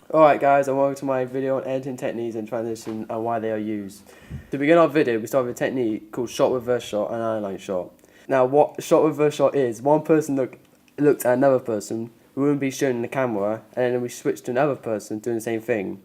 Alright guys, and welcome to my video on editing techniques and transition and why they are used. To begin our video, we start with a technique called shot reverse shot and align shot. Now what shot reverse shot is, one person looked at another person who wouldn't be shown in the camera, and then we switch to another person doing the same thing.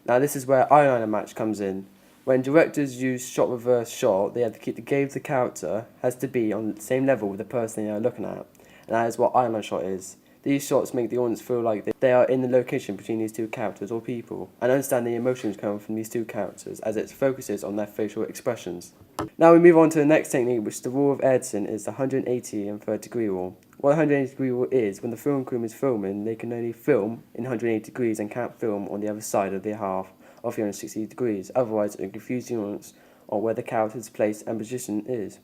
Now this is where eyeliner match comes in. When directors use shot reverse shot, they have to keep the gaze of the character has to be on the same level with the person they are looking at, and that is what eyeliner shot is. These shots make the audience feel like they are in the location between these two characters or people, and understand the emotions coming from these two characters as it focuses on their facial expressions. Now we move on to the next technique, which the rule of editing is the 180 and 30 degree rule. What the 180 degree rule is, when the film crew is filming, they can only film in 180 degrees and can't film on the other side of the half of 360 degrees, otherwise it will confuse the audience on where the character's place and position is.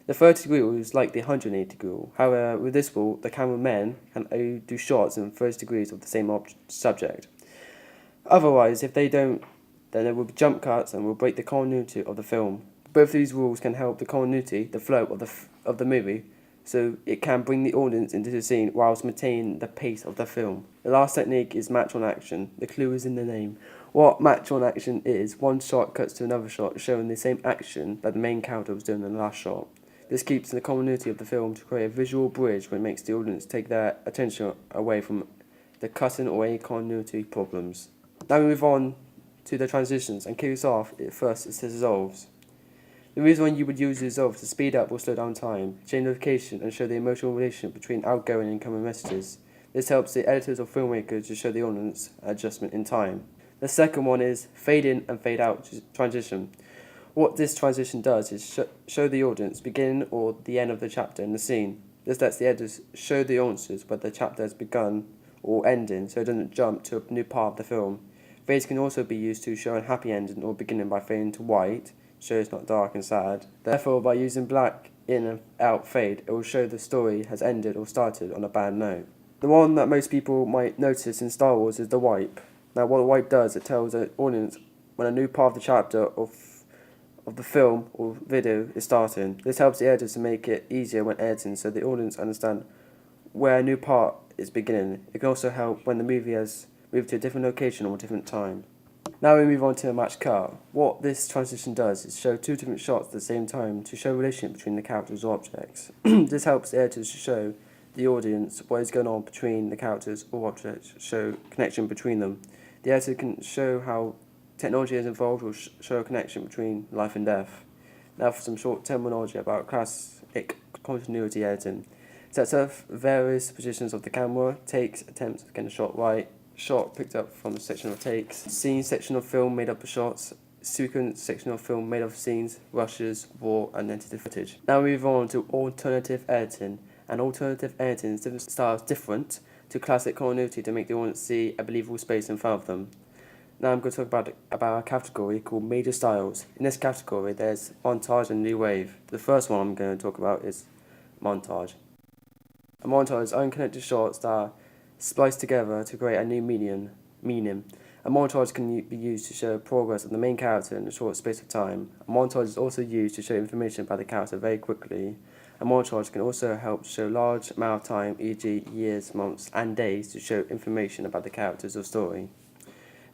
The 30 degree rule is like the 180 degree rule. However, with this rule, the cameramen can only do shots in 30 degrees of the same subject. Otherwise, if they don't, then there will be jump cuts and will break the continuity of the film. Both these rules can help the continuity, the flow of the movie, so it can bring the audience into the scene whilst maintaining the pace of the film. The last technique is match on action. The clue is in the name. What match on action is, one shot cuts to another shot showing the same action that the main character was doing in the last shot. This keeps the continuity of the film to create a visual bridge which makes the audience take their attention away from the cutting away continuity problems. Now we move on to the transitions, and kicks off first it says dissolves. The reason why you would use dissolve is to speed up or slow down time, change location and show the emotional relationship between outgoing and incoming messages. This helps the editors or filmmakers to show the audience adjustment in time. The second one is fade in and fade out transition. What this transition does is show the audience beginning or the end of the chapter in the scene. This lets the editors show the audiences where the chapter has begun or ending, so it doesn't jump to a new part of the film. Fades can also be used to show a happy ending or beginning by fading to white, so it's not dark and sad. Therefore, by using black in and out fade, it will show the story has ended or started on a bad note. The one that most people might notice in Star Wars is the wipe. Now what the wipe does, it tells the audience when a new part of the chapter of the film or video is starting. This helps the editors to make it easier when editing, so the audience understand where a new part is beginning. It can also help when the movie has moved to a different location or a different time. Now we move on to a match cut. What this transition does is show two different shots at the same time to show a relationship between the characters or objects. This helps the editors to show the audience what is going on between the characters or objects, show connection between them. The editor can show how technology has evolved or show a connection between life and death. Now for some short terminology about classic continuity editing. Sets up various positions of the camera, takes, attempts to get a shot right, shot picked up from a section of takes, scene section of film made up of shots, sequence section of film made up of scenes, rushes, raw and edited footage. Now we move on to alternative editing. And alternative editing is different styles different to classic continuity to make the audience see a believable space in front of them. Now I'm going to talk about a category called major styles. In this category there's montage and new wave. The first one I'm going to talk about is montage. A montage is unconnected shots that are spliced together to create a new meaning. A montage can be used to show progress of the main character in a short space of time. A montage is also used to show information about the character very quickly. A montage can also help show large amount of time, e.g. years, months and days, to show information about the characters or story.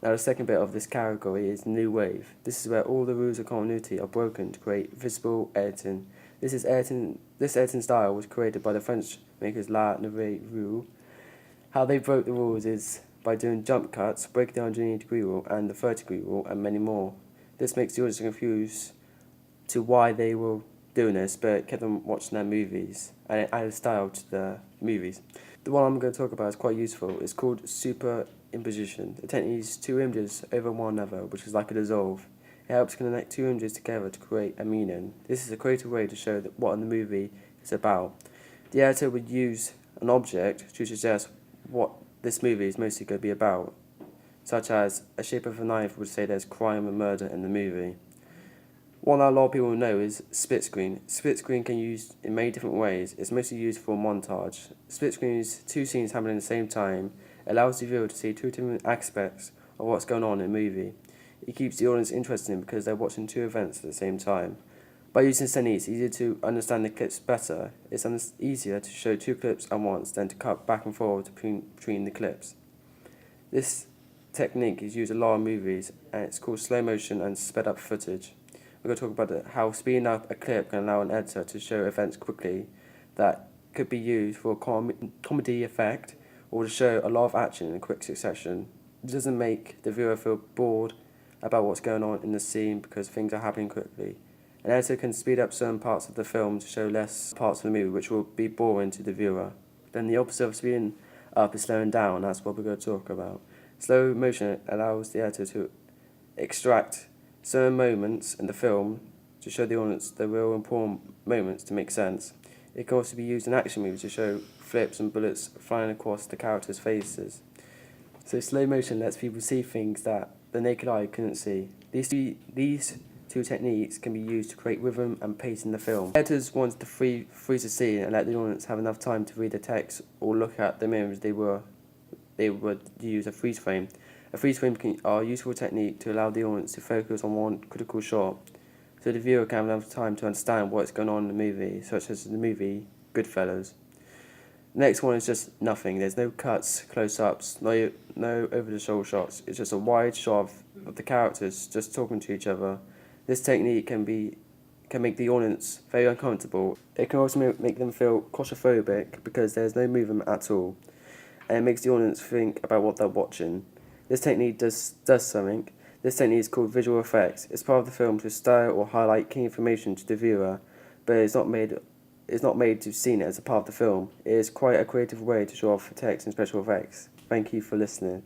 Now the second bit of this category is new wave. This is where all the rules of continuity are broken to create visible editing. This editing style was created by the French makers La Nouvelle Rule. How they broke the rules is by doing jump cuts, breaking the 180 degree rule and the 30 degree rule and many more. This makes the audience confused to why they were doing this, but it kept them watching their movies and it added style to the movies. The one I'm going to talk about is quite useful. It's called superimposition. The technique uses two images over one another, which is like a dissolve. It helps connect two images together to create a meaning. This is a creative way to show that what the movie is about. The editor would use an object to suggest what this movie is mostly going to be about, such as a shape of a knife would say there's crime and murder in the movie. One that a lot of people know is split screen. Split screen can be used in many different ways. It's mostly used for montage. Split screen is two scenes happening at the same time. It allows the viewer to see two different aspects of what's going on in the movie. It keeps the audience interested because they're watching two events at the same time. By using this technique, it's easier to understand the clips better. It's easier to show two clips at once than to cut back and forth between the clips. This technique is used a lot in movies, and it's called slow motion and sped up footage. We're going to talk about how speeding up a clip can allow an editor to show events quickly that could be used for a comedy effect or to show a lot of action in quick succession. It doesn't make the viewer feel bored about what's going on in the scene because things are happening quickly. An editor can speed up certain parts of the film to show less parts of the movie which will be boring to the viewer. Then the opposite of speeding up is slowing down. That's what we're going to talk about. Slow motion allows the editor to extract certain moments in the film to show the audience the real important moments to make sense. It can also be used in action movies to show flips and bullets flying across the characters' faces. So slow motion lets people see things that the naked eye couldn't see. These two techniques can be used to create rhythm and pace in the film. Editors want to freeze the scene and let the audience have enough time to read the text or look at the images they would use a freeze frame. A freeze frame are a useful technique to allow the audience to focus on one critical shot, so the viewer can have enough time to understand what's going on in the movie, such as the movie Goodfellas. The next one is just nothing. There's no cuts, close-ups, no over-the-shoulder shots. It's just a wide shot of the characters just talking to each other. This technique can make the audience very uncomfortable. It can also make them feel claustrophobic because there's no movement at all, and it makes the audience think about what they're watching. This technique does something. This technique is called visual effects. It's part of the film to style or highlight key information to the viewer, but it's not made to be seen as a part of the film. It is quite a creative way to show off text and special effects. Thank you for listening.